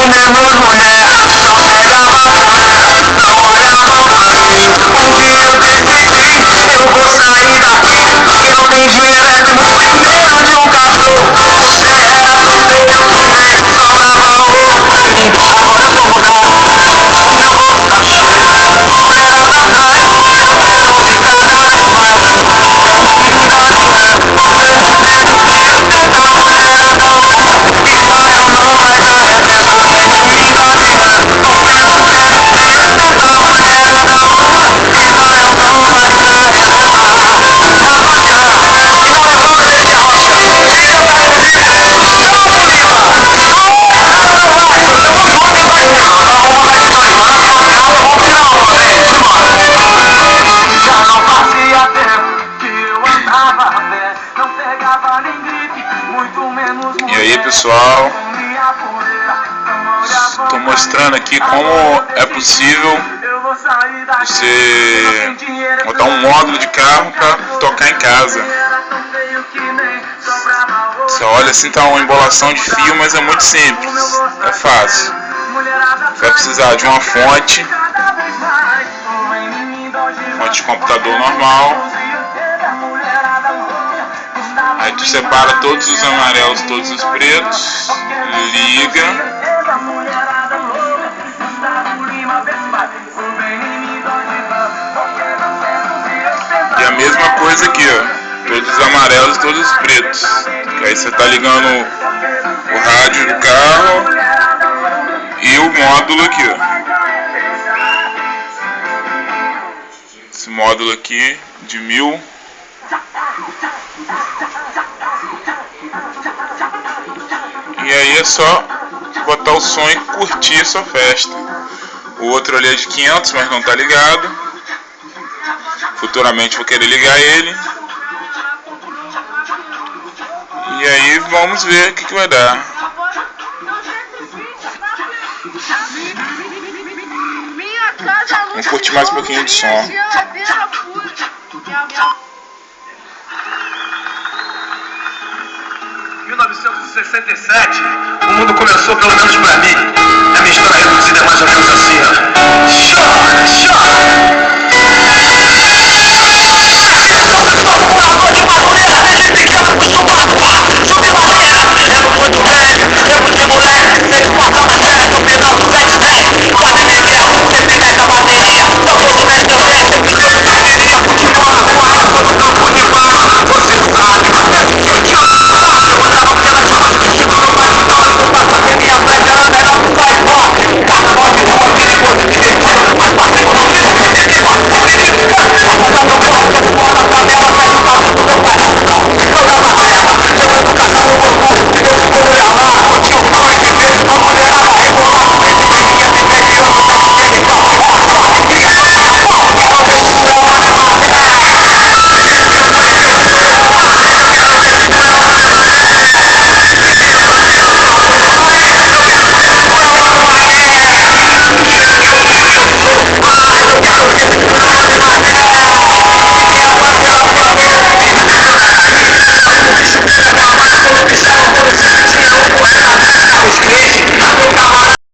menos mulher. Não pegava mulher, não olhava pra mim. Um dia eu decidi, eu vou sair daqui. Quem não tem dinheiro é de primeiro de um cachorro. Você era solteiro, nem sobrava ovo pra mim. Agora eu vou mudar, meu bolso tá cheio. Mulherada cai, eu quero ficar mais mais. E aí, pessoal, estou mostrando aqui como é possível você botar um módulo de carro para tocar em casa. Você olha assim, tá uma embolação de fio, mas é muito simples, é fácil. Você vai precisar de uma fonte de computador normal. Aí tu separa todos os amarelos, todos os pretos, liga. E a mesma coisa aqui, ó, todos os amarelos, todos os pretos. Aí você tá ligando o rádio do carro e o módulo aqui, ó. Esse módulo aqui de 1000. E aí é só botar o som e curtir a sua festa. O outro ali é de 500, mas não tá ligado. Futuramente vou querer ligar ele. E aí vamos ver o que vai dar. Vamos curtir mais um pouquinho de som. 1967, o mundo começou, pelo menos pra mim. A minha história reduzida é mais ou menos assim, ó.